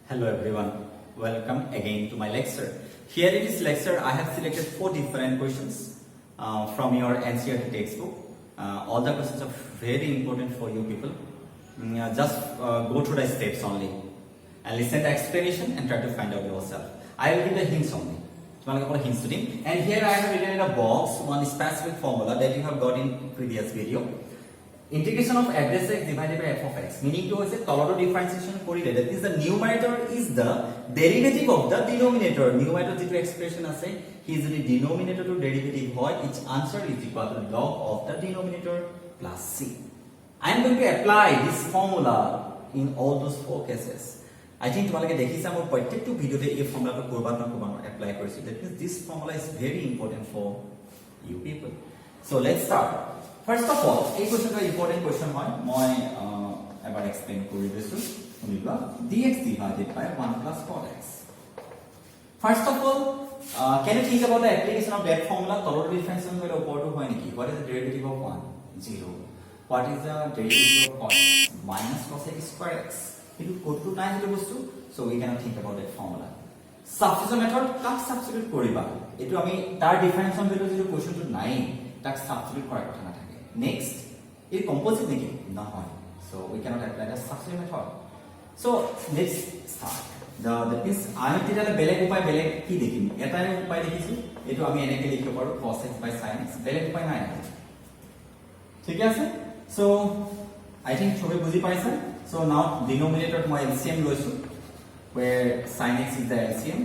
Hello everyone, welcome again to my lecture. Here in this lecture, I have selected 4 different questions from your NCERT textbook. All the questions are very important for you people. Just go through the steps only and listen the explanation and try to find out yourself. I will give the hints only. And here I have written in a box one specific formula that you have got in previous video. Integration of address x divided by f of x, meaning to say tolero differentiation korile, that is the numerator is the derivative of the denominator. Numerator jitu expression ase he is the denominator to derivative hoy, each answer is equal to log of the denominator plus c. I am going to apply this formula in all those 4 cases. I think তোমালোকে দেখিছা মোৰ প্ৰত্যেকটো ভিডিওতে এই ফৰ্মুলাটো কৰবাত না কৰবাত apply কৰিছো. That means this formula is very important for you people. So let's start. First of all, এই কোৱেশ্চনটো ইম্পৰ্টেন্ট কোৱেশ্চন হয়. মই এবাৰ এক্সপ্লেইন কৰি দিছো. শুনিবা dx divided by 1 plus 4x. First of all, can you think about the application of that formula? তলৰ ডিফাৰেন্সিয়েশন কৰিলে ওপৰটো হয় নেকি? What is the derivative of 1? 0. What is the derivative of cos minus cos x square x? It will go to 9 to boost, so we cannot think about that formula. Substitution method, tak substitute koriba. Etu ami tar differentiation value jitu question to 9, tak substitute kora kotha na thake. Next, it composite neki na hoy. So we cannot apply the substitution method. So let's start. That means আমি তেতিয়ালে বেলেগ উপায় বেলেগ কি দেখিম? এটা উপায় দেখিছো, এটো আমি এনেকে লিখিব পাৰো cos x by sin x. বেলেগ উপায় নাই। ঠিক আছে? So I think সবে বুজি পাইছা? So now denominator to my LCM loisu, where sin x is the LCM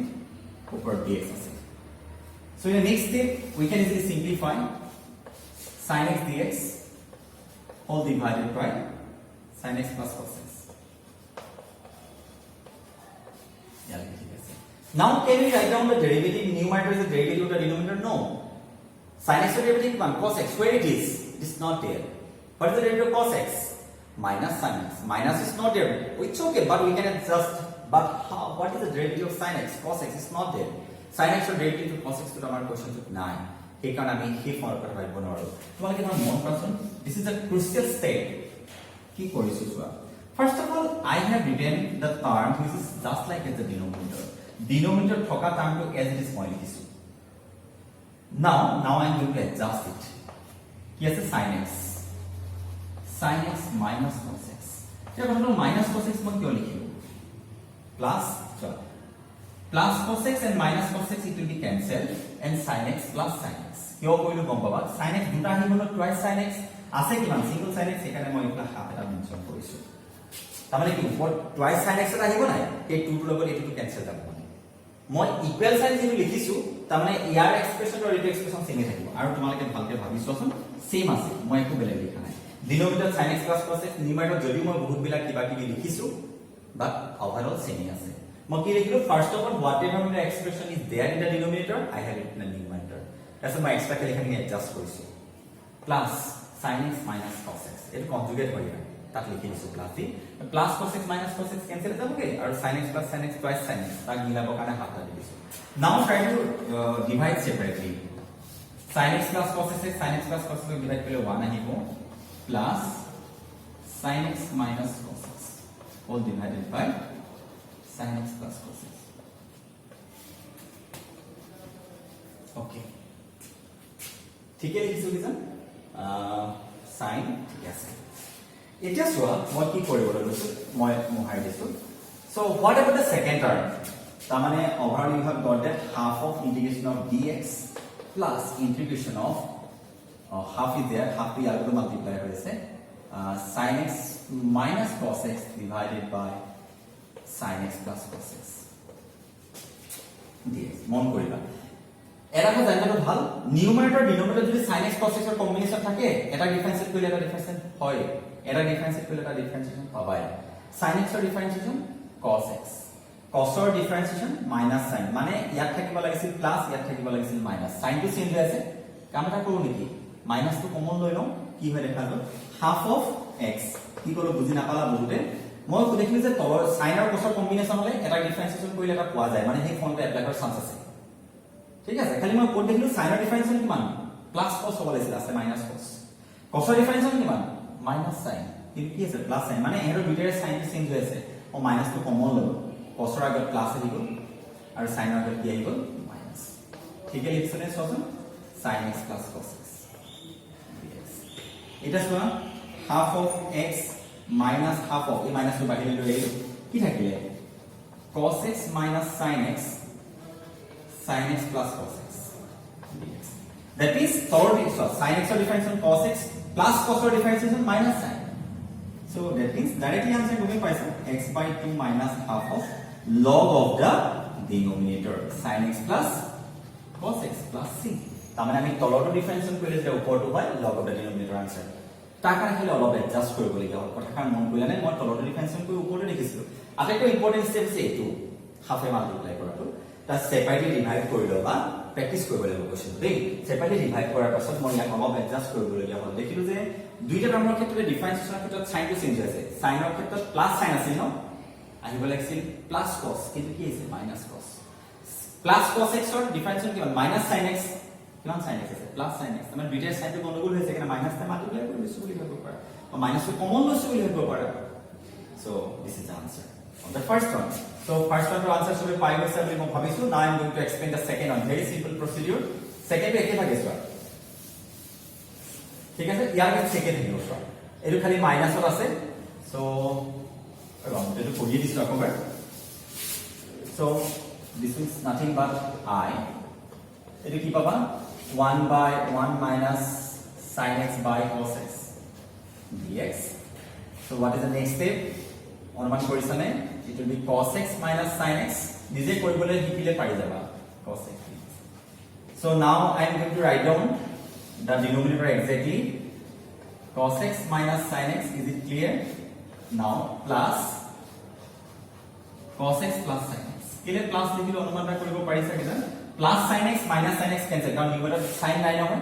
over dx. So in the next step, we can easily simplify sin x dx whole divided by sin x plus cos x. Now can we write down the derivative? Numerator is the derivative of the denominator? No. Sin x is derivative of 1 cos x. Where it is? It is not there. What is the derivative of cos x? Minus sin x. Minus is not there. It's okay, but we can adjust. But how? What is the derivative of sin x? Cos x is not there. Sin x or derivative of cos x to our question to 9. He can he for right bonoro. This is a crucial step. First of all, I have written the term which is just like as the denominator. Denominator thoka term to as it is point. Now I am going to adjust it. Here's the sin x. Sin x minus cos x. Here we have minus cos x mon kyo likhibo? Plus cos x and minus cos x it will be cancelled and sin x plus sin x. Kyo koilu gom paba sin x duta ahibono twice sin x ase kiman single sin x ekane moi eta half eta mention korisu. Tamane ki upor twice sin x eta ahibo nai ei 2 to logot etu to cancel jabo. Moi equal sign jitu likhisu tamane year expression or it expression same থাকিব আৰু তোমালোকে ভালকে ভাবিছোছন same আছে মই একো বেলেগ লিখা নাই. Denominator sin x plus cos x, numerator যদি মই বহুত বিলা কিবা কিবি লিখিছো but overall same আছে. মই কি লিখিলো first of all whatever the expression is there in the denominator I have it in the numerator. That's why my extra লেখা নি adjust কৰিছো. Plus sin x minus cos x এটো conjugate হৈ যায় তাক লিখি দিছো plus দি plus cos x minus cos x cancel যাবগে আৰু sin x plus sin x twice sin x তাক মিলাব কাৰণে হাতটা দিছো. Now try to divide separately. Sin x plus cos x sin x plus cos x divide কৰিলে 1 আহিব plus sin x minus cos x all divided by sin x plus cos x. Okay. ঠিক আছে লিখিছো কিজন sin ঠিক আছে. এতিয়া চোৱা মই কি কৰিবলৈ লৈছো মই মোহাই দিছো. So what about the second term? তাৰমানে overall you have got that half of integration of dx plus integration of half is there, half the algorithm multiply hoise sin x minus cos x divided by sin x plus cos x dx. মন কৰিবা এরা কথা জানাটো ভাল numerator denominator যদি sin x cos x এর combination থাকে এটা differentiate কৰিলে এটা ডিফারেন্সিয়েশন হয় এটা ডিফারেন্সিয়েট কৰিলে এটা ডিফারেন্সিয়েশন পাবাই sin x এর ডিফারেন্সিয়েশন cos x cos এর ডিফারেন্সিয়েশন মাইনাস sin মানে ইয়াত থাকিব লাগিছিল প্লাস ইয়াত থাকিব লাগিছিল মাইনাস sin টু চেঞ্জ হৈ আছে কাম এটা কৰো নেকি মাইনাস টু কমন লৈ লও কি হয় দেখা গল হাফ অফ x কি কলো বুজি নাপালা বহুতে মই দেখিলো যে তলৰ sin আৰু cos এর কম্বিনেশন হলে এটা ডিফারেন্সিয়েশন কৰিলে এটা পোৱা যায় মানে সেই ফৰ্মটো এপ্লাই কৰাৰ চান্স আছে ঠিক আছে খালি মই কোড দেখিলো sin এর ডিফারেন্সিয়েশন কিমান প্লাস cos হ'ব লাগিছিল আছে মাইনাস cos cos এর ডিফারেন্সিয়েশন কিমান মাইনাস sin কিন্তু কি আছে প্লাস sin মানে এৰ দুইটাৰে sin চেঞ্জ হৈ আছে ও মাইনাস টু কমন ললো cosৰ আগত প্লাস আহি গল আৰু সাইনৰ আগত কি আহি গল মাইনাস ঠিক আছে লিখছনে সজন sin x plus cos x এটা সোয়া half of x minus half of এই মাইনাস টু বাহিৰে লৈ আহিলো কি থাকিলে cos x minus sin x plus cos x dx that is third is sin x difference on cos x plus cos difference on minus sin so that means directly answer going paisa x by 2 minus half of log of the denominator sin x plus cos x plus c তামানে আমি তলৰটো ডিফাৰেন্সন কৰিলে যে ওপৰটো হয় log of the denominator answer টাকা খালি অলপ adjust কৰিব লাগিব কথাখান মন কৰিলা নাই মই তলৰটো ডিফাৰেন্সন কৰি ওপৰটো দেখিছিলো আটাইতকৈ ইম্পৰ্টেন্ট স্টেপ আছে এইটো হাফে মাল্টিপ্লাই কৰাটো তা সেপাৰেটলি ডিভাইড কৰি লবা প্ৰেক্টিস কৰিব লাগিব কোশ্চন দেই সেপাৰেটলি ডিভাইড কৰাৰ পাছত মই ইয়াক অলপ এডজাস্ট কৰিব লাগিব হ'ল দেখিলো যে দুইটা টাৰ্মৰ ক্ষেত্ৰতে ডিফাৰেন্সিয়েশনৰ ক্ষেত্ৰত সাইনটো চেঞ্জ হৈছে সাইনৰ ক্ষেত্ৰত প্লাস সাইন আছিল ন আহিব লাগিছিল প্লাস cos কিন্তু কি হৈছে minus cos plus cos x ৰ ডিফাৰেন্সিয়েশন কিমান মাইনাস sin x কিমান sin x আছে প্লাস sin x আমাৰ দুইটা সাইনটো গণ্ডগোল হৈছে কিনা মাইনাস তে মাল্টিপ্লাই কৰি দিছো বুলি ভাবিব পাৰা বা মাইনাস টো কমন লৈছো বুলি ভাবিব পাৰা so this is the answer on the first one so first one to answer সবে পাই গৈছে বুলি মই ভাবিছো now I am going to explain the second one very simple procedure second একে ভাগে চোৱা ঠিক আছে ইয়াৰ কাছে সেকেন্ড থাকিব চোৱা এটো খালি মাইনাসত আছে so এবং এটো পঢ়ি দিছো আকবাৰ so this is nothing but I এটো কি পাবা 1 by 1 minus sin x by cos x dx so what is the next step অনুমান কৰিছানে it will be cos x minus sin x নিজে কৰিবলৈ হিকিলে পাই যাবা cos x so now I am going to write down the denominator exactly cos x minus sin x is it clear now plus cos x plus sin x কেলে plus লিখিলে অনুমানটা কৰিব পাৰিছা কিনা plus sin x minus sin x cancel কাৰণ নিউমাৰেটৰ sin নাই নহয়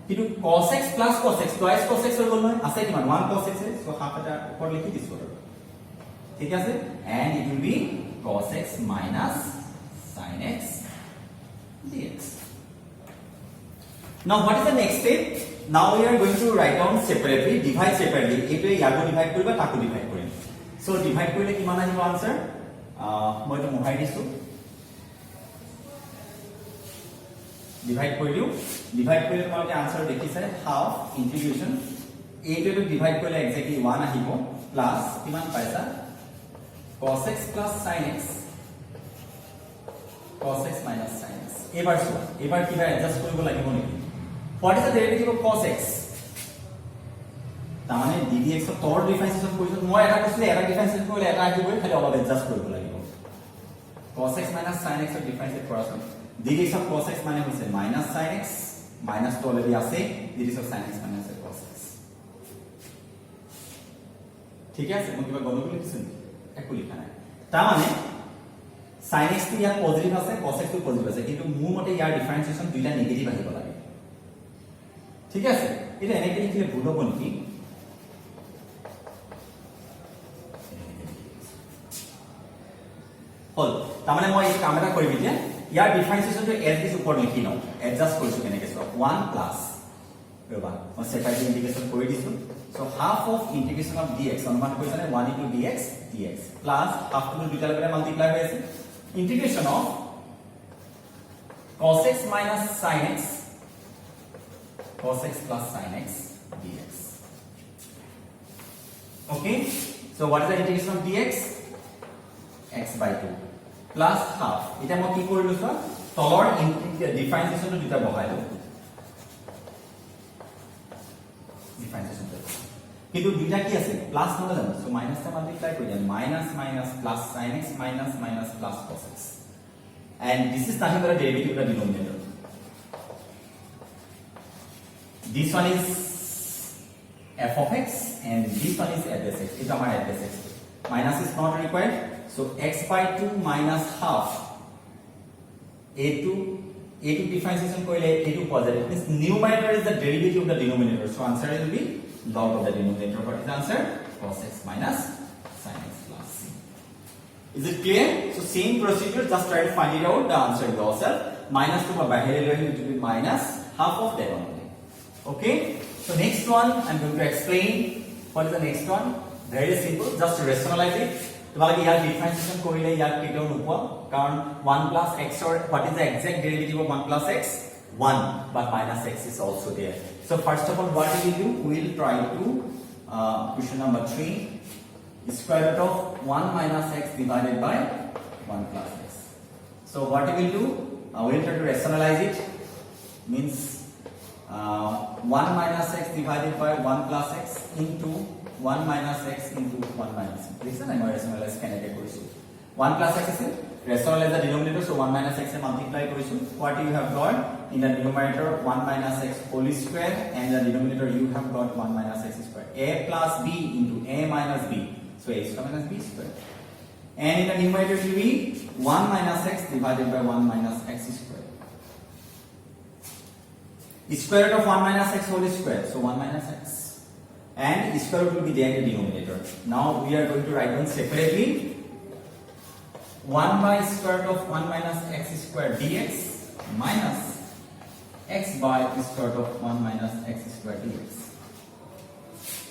কিন্তু cos x plus cos x twice cos x হৈ গল নহয় আছে কিমান 1 cos x so হাফ এটা ওপৰ লিখি দিছো ঠিক আছে and it will be cos x minus sin x dx now what is the next step now we are going to write down separately divide separately এইটো ইয়াকো ডিভাইড কৰিবা তাকো ডিভাইড কৰিম so divide কৰিলে কিমান আহিব আনসাৰ মই তো মোহাই দিছো ডিভাইড কৰিলো ডিভাইড কৰিলে তোমালোকে আনসাৰ দেখিছে হাফ ইন্টিগ্ৰেশন এইটো ডিভাইড কৰিলে এক্স্যাক্টলি 1 আহিব প্লাস কিমান পাইছা cos x plus sin x cos x minus sin x এবাৰ চোৱা এবাৰ কিবা এডজাস্ট কৰিব লাগিব নেকি what is the derivative of cos x তামানে ddx ৰ তলৰ ডিফাৰেন্সিয়েশন কৰিছো মই এটা কৈছিলো এটা ডিফাৰেন্সিয়েশন কৰিলে এটা আহিব খালি অলপ এডজাস্ট কৰিব লাগিব cos x minus sin x ৰ ডিফাৰেন্সিয়েট কৰাছো ddx of cos x মানে হৈছে minus sin x minus তো অলৰেডি আছে ddx of sin x মানে আছে cos x ঠিক আছে মই কিবা গণনা লিখিছো একো লিখা নাই তাৰ মানে sin x টো ইয়াত পজিটিভ আছে cos x টো পজিটিভ আছে কিন্তু মোৰ মতে ইয়াৰ ডিফাৰেন্সিয়েশন দুইটা নেগেটিভ আহিব লাগে ঠিক আছে এটা এনেকৈ লিখিলে ভুল হ'ব নেকি হল তাৰ মানে মই এই কাম এটা কৰিম এতিয়া ইয়াৰ ডিফাৰেন্সিয়েশনটো এজ দিস ওপৰ লিখি লওঁ এডজাস্ট কৰিছো কেনেকৈ চোৱা 1 প্লাস ৰবা মই সেপাৰেট ইন্টিগ্ৰেশন কৰি দিছো so half of integration of dx অনুমান কৰিছানে 1 into dx dx plus half to দুটা লগতে মাল্টিপ্লাই হৈ আছে integration of cos x minus sin x cos x plus sin x dx okay so what is the integration of dx x by 2 plus half এটা মই কি কৰিলো সৰ তলৰ ডিফাৰেন্সিয়েশনটো দুটা বহাইলো ডিফাৰেন্সিয়েশন কিন্তু দুইটা কি আছে প্লাস নহয় জানো সো মাইনাস টা মাল্টিপ্লাই কৰি দিম minus minus plus sin x minus minus plus cos x and this is nothing but a derivative of the denominator this one is f of x and this one is f of x এটা আমার f of x minus is not required so x by 2 minus half a2 differentiation কৰিলে a2 positive means numerator is the derivative of the denominator so answer will be log of the denominator what is the answer cos x minus sin x plus c is it clear so same procedure just try to find it out the answer yourself minus to bahire loi it will be minus half of that only okay so next one I'm going to explain what is the next one very simple just to rationalize it তোমালোকে ইয়াৰ ডিফাৰেন্সিয়েচন কৰিলে ইয়াক কেতিয়াও নোপোৱা কাৰণ 1 plus x or what is the exact derivative of 1 plus x 1 but minus x is also there. So first of all what we will do, we will try to question number 3 square root of 1 minus x divided by 1 plus x. So what we will do, we will try to rationalize it, means 1 minus x divided by 1 plus x into 1 minus x into 1 minus x. Listen, I am rationalize keneke korisu. 1 plus x is rationalize the denominator, so 1 minus x multiply korisu. What you have got in the numerator 1 minus x whole square, and the denominator you have got 1 minus x square. A plus b into a minus b, so a square minus b square. And in the numerator will be 1 minus x divided by 1 minus x square. Square root of 1 minus x whole square, so 1 minus x. And square root will be there in the denominator. Now we are going to write them separately. 1 by square root of 1 minus x square dx minus x by square root of 1 minus x square dx.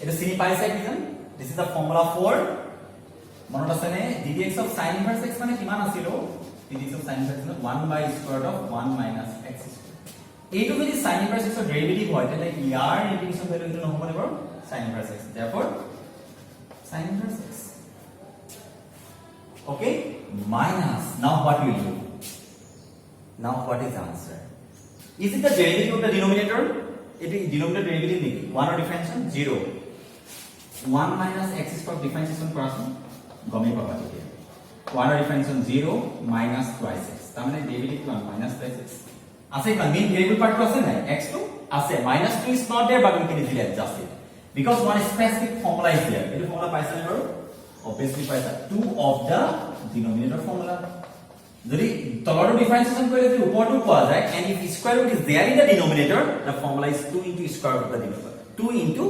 It is simple equation. This is the formula for মনত আছে নে ddx of sin inverse x মানে কিমান আছিল ddx of sin inverse 1 by square root of 1 minus x square. এইটো যদি sin inverse x ৰ derivative হয় তাহলে ইয়াৰ ইন্টিগ্রেশন ভ্যালু কিন্তু নহব নেবৰ sin inverse x. Therefore sin inverse x. Okay, minus. Now what we will do? Now what is the answer? Is it the derivative of the denominator? It is denominator derivative niki 1 or differentiation 0. 1 minus x square differentiation কৰাচোন গমে পাবা তেতিয়া 1 or differentiation 0 minus twice x তাৰ মানে derivative 1 minus twice x আছে কিমান main variable part আছে নাই x to আছে minus 2 is not there but we can easily adjust it because one specific formula is there. Etu formula paisa na baru obviously paisa 2 of the denominator formula. Jodi tolor differentiation kore jodi upor to poa jay and if square root is there in the denominator, the formula is 2 into square root of the denominator. 2 into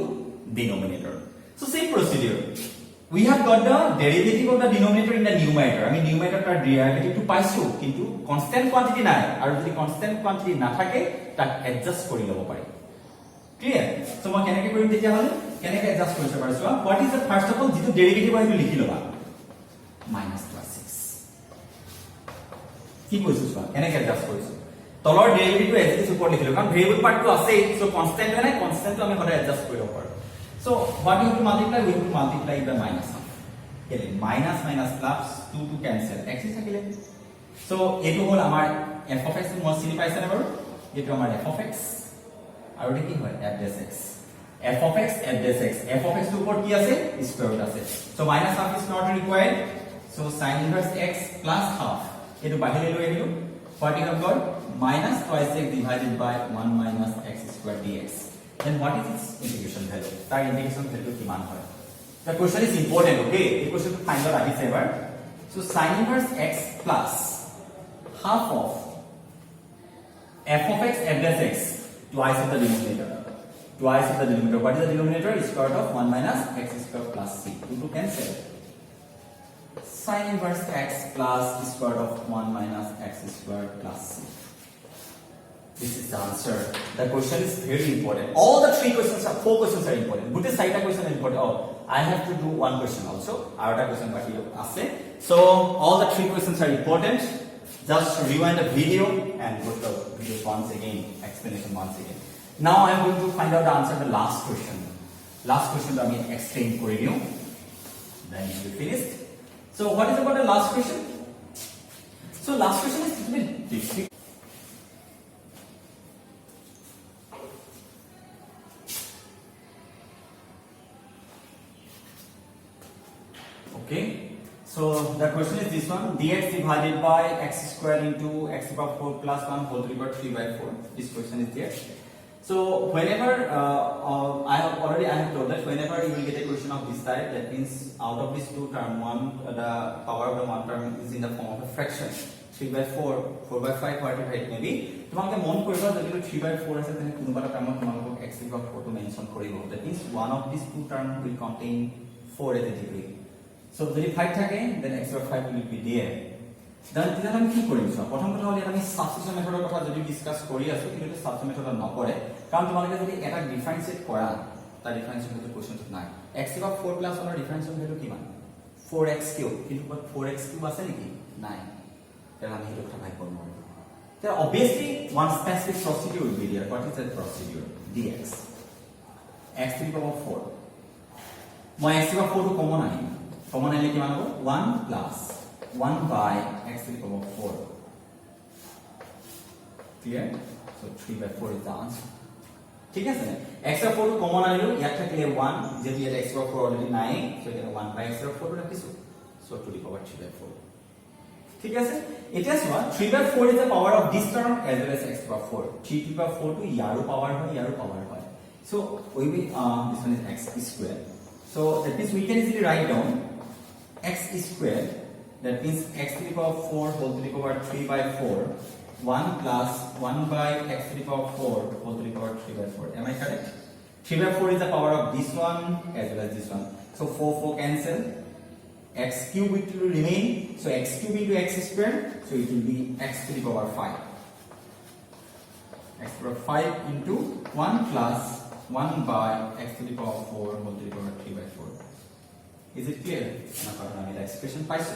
denominator. So same procedure. We have got the derivative of the denominator in the numerator. I mean numerator tar derivative to paisu kintu constant quantity nai aru jodi constant quantity na thake tak adjust kori lobo pari. Clear? So মই কেনেকৈ কৰিম তেতিয়া হলে কেনেকৈ adjust কৰিব পাৰিছো what is the first of all যেটো derivative হয় আমি লিখি লবা minus plus 6 কি কৈছো চোৱা কেনেকৈ এডজাস্ট কৰিছো তলৰ ডেরিভেটিভ এজ ওপৰত লিখিলো কাৰণ ভেৰিয়েবল পাৰ্টটো আছে সো কনস্ট্যান্ট হয় না কনস্ট্যান্টটো আমি সদায় এডজাস্ট কৰিব পাৰো so what you have to multiply we have to multiply by minus কেলে minus minus plus 2 to cancel x থাকিলে সো এটো হল আমাৰ f of x মই চিনি পাইছে না বাৰু এটো আমাৰ f of x আৰু কি হয় f dash x f of x f dash x f of x to উপর কি আছে স্কয়ার রুট আছে so minus half is not required so sin inverse x plus half এটো বাহিরে লৈ আহিলো what you have got minus twice x divided by 1 minus x square dx then what is its integration value tar integration value কিমান হয় the question is important okay এই question to find out আহিছে এবাৰ so sin inverse x plus half of f of x f dash x twice of the denominator. Twice of the denominator. What is the denominator? Square root of 1 minus x square plus c. 2 to cancel. Sin inverse x plus square root of 1 minus x square plus c. This is the answer. The question is very important. All the 4 questions are important. But the side question is important. Oh, I have to do one question also. Another question but you ask. So all the 3 questions are important. Just rewind the video and go to the video once again, explanation once again. Now I am going to find out the answer to the last question. Last question to I explain for you. Then you will be finished. So what is about the last question? So last question is little bit difficult. Okay. So the question is this one dx divided by x square into x to the power 4 plus 1 whole to the power 3 by 4. This question is there. So whenever I have told that whenever you will get a question of this type, that means out of these two term, the power of the one term is in the form of a fraction. 3 by 4, 4 by 5, whatever it may be. তোমাকে মন কৰিবা যদি 3 by 4 আছে তেনে কোনোবাটা টাৰ্মত তোমালোকক x to the power 4 to mention কৰিব. That means one of these two term will contain 4 as a degree. So যদি 5 থাকে then x over 5 will be there. Then তেতিয়া আমি কি কৰিম সব প্ৰথম কথা হল আমি সাবস্টিটিউশন মেথডৰ কথা যদি ডিসকাস কৰি আছো কিন্তু সাবস্টিটিউশন মেথড নকৰে কাৰণ তোমালোকে যদি এটা ডিফাৰেন্সিয়েট কৰা তাৰ ডিফাৰেন্সিয়েট মেথড কোৱেশ্চনটো নাই x over 4 plus 1 ৰ ডিফাৰেন্সিয়েট ভ্যালু কিমান 4x cube কিন্তু 4x cube আছে নেকি নাই তাহলে আমি এটা কথা ভাবিব নোৱাৰো then obviously one specific procedure will be there what is that procedure dx x to the power 4 মই x to the power 4 to common আনিম কমন আনিলে কিমান হ'ব 1 plus 1 by x to the power 4 clear so 3 by 4 is the answer ঠিক আছে x to the 4 to common আনিলো ইয়াত থাকিলে 1 যেহেতু ইয়াত x to the 4 অলরেডি নাই সো এটা 1 by x to the 4 ৰাখিছো so to the power 3 by 4 ঠিক আছে এটা চোৱা 3 by 4 is the power of this term as well as x to the 4 3 to the power 4 টো ইয়াৰো পাৱাৰ হয় ইয়াৰো পাৱাৰ হয় so we will this one is x squared so that means we can easily write down x squared that means x to the power 4 whole to the power 3 by 4 1 plus 1 by x to the power 4 whole to the power 3 by 4 am I correct 3 by 4 is the power of this one as well as this one so 4 cancel x cube it will remain so x cube into x squared so it will be x to the power 5 x to the power 5 into 1 plus 1 by x to the power 4 whole to the power 3 by 4 is it clear na karon ami expression paise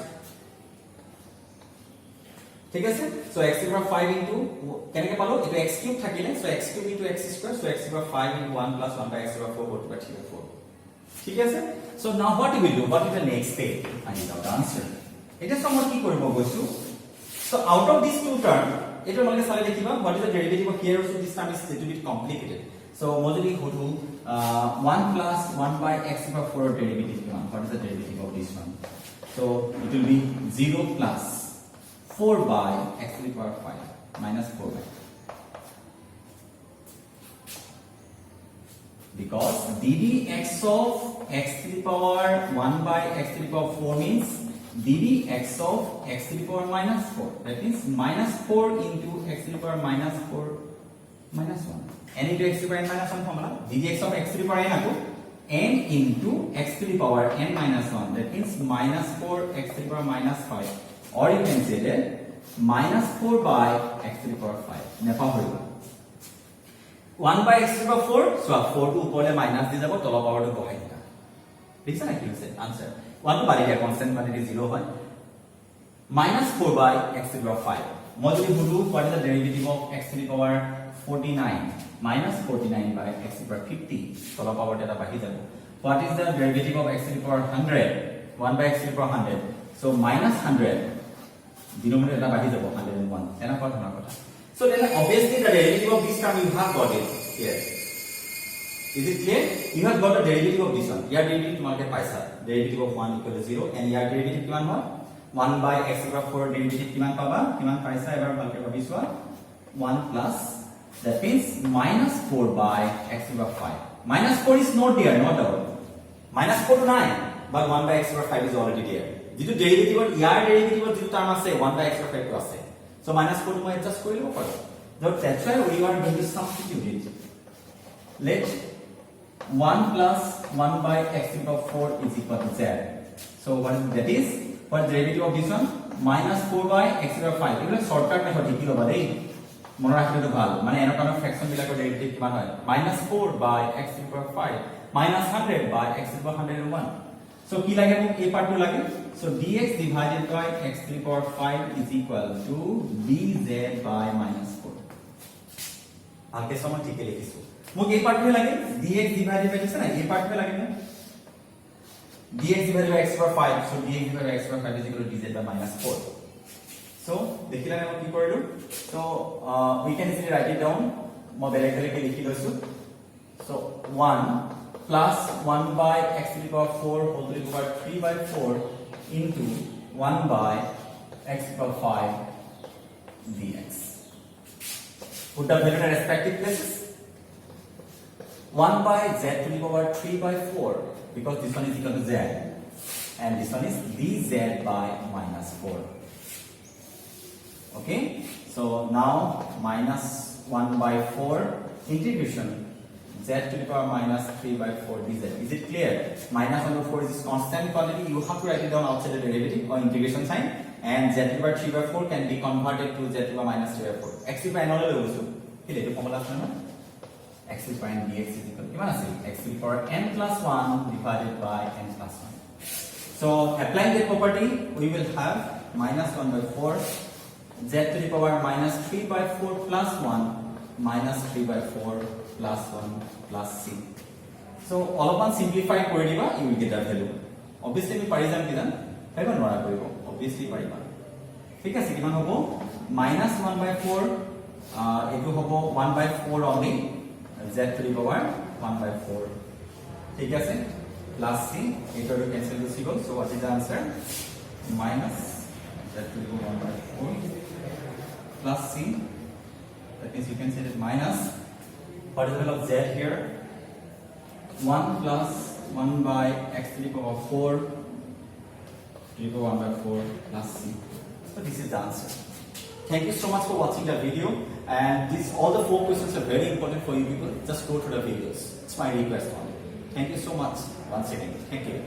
ঠিক আছে so x to the power 5 into কেনেকে পালো এটো x cube থাকিলে so x cube into x squared so x to the power 5 into 1 plus 1 by x to the power 4 whole to the power 3 by 4 ঠিক আছে so now what we will do what is the next step I need out the answer এটা সময় কি কৰিব গৈছো so out of these two term এটা মানে সালে দেখিবা what is the derivative of here so this term is little bit complicated so মই যদি কৰো 1 plus 1 by x to the power 4 derivative কিমান what is the derivative of this one so it will be 0 plus 4 by x to the power 5 minus 4 by because ddx of x to the power 1 by x to the power 4 means ddx of x to the power minus 4 that means minus 4 into x to the power minus 4 minus 1 n into x to the power n minus 1 formula ddx of x to the power n ako n into x to the power n minus 1 that means minus 4 x to the power minus 5 or you can say that minus 4 by x to the power 5 nepa hoibo 1 by x to the power 4 so 4 to upore minus di jabo tolo power to bahai dita dekha na ki hoise answer 1 to bari dia constant quantity 0 hoy minus 4 by x to the power 5 মই যদি বুঝু what is the derivative of x to the power 49 minus 49 by x to the power 50 tolo power data bahi jabo what is the derivative of x to the power 100 1 by x to the power 100 so minus 100 denominator data bahi jabo 101 ena কথা না কথা so then obviously the derivative of this term you have got it here is it clear you have got the derivative of this one your derivative তোমাকে পাইছা derivative of 1 equal to 0 and your derivative কিমান হয় 1 by x to the power 4 derivative কিমান পাবা কিমান পাইছা এবাৰ ভালকে ভাবিছোৱা 1 plus that means minus 4 by x to the power 5 minus 4 is not there no doubt minus 4 to 9 but 1 by x to the power 5 is already there যেটো derivative ইয়াৰ derivative যেটো term আছে 1 by x to the power 5 টো আছে so minus 4 to মই adjust কৰি লব পাৰো that's why we are going to substitute it let 1 plus 1 by x to the power 4 is equal to z so what is that is what is the derivative of this one minus 4 by x to the power 5 এগুলো shortcut method কি লবা দেই মনে রাখলে তো ভালো মানে এর কারণে ফ্র্যাকশন বিলাকৰ ডেরিভেটিভ কিমান হয় minus 4 by x to the power 5 minus 100 by x to the power 101 so কি লাগে মোক এই পার্টটো লাগে so dx divided by x to the power 5 is equal to dz by minus 4 আগে সময় ঠিক লিখিছো মোক এই পার্টটো লাগে dx divided by আছে না এই পার্টটো লাগে না dx divided by x to the power 5 so dx divided by x to the power 5 is equal to dz by minus 4 so দেখিলা আমি কি কৰিলো so we can easily write it down মই বেলেগ বেলেগ লিখি লৈছো so 1 plus 1 by x to the power 4 whole to the power 3 by 4 into 1 by x to the power 5 dx. Put the value in their respective places. 1 by z to the power 3 by 4 because this one is equal to z and this one is dz by minus 4. Okay, so now minus 1 by 4 integration z to the power minus 3 by 4 dz. Is it clear? Minus 1 by 4 is constant quantity. You have to write it down outside the derivative or integration sign. And z to the power 3 by 4 can be converted to z to the power minus 3 by 4. X to the power n all also. Kile to formula asna na? X to the power n dx is equal to kiman ase? X to the power n plus 1 divided by n plus 1. So So applying that property, we will have minus 1 by 4 z to the power minus 3 by 4 plus 1 minus 3 by 4 plus 1 plus c. So all of simplify kori diba, you will get that value. Obviously we pari jam kidan pariba nora koribo, obviously pariba. ঠিক আছে কিমান হ'ব minus 1 by 4 এটো হ'ব 1 by 4 only z to the power 1 by 4 ঠিক আছে plus c এটা to cancel to c go, so what is the answer minus z to the power 1 by 4 plus c, that means you can say that minus what is the value of z here 1 plus 1 by x to the power 4 to the power 1 by 4 plus c. So this is the answer. Thank you so much for watching the video, and all the 4 questions are very important for you people. Just go to the videos. It's my request only. Thank you so much once again. Thank you.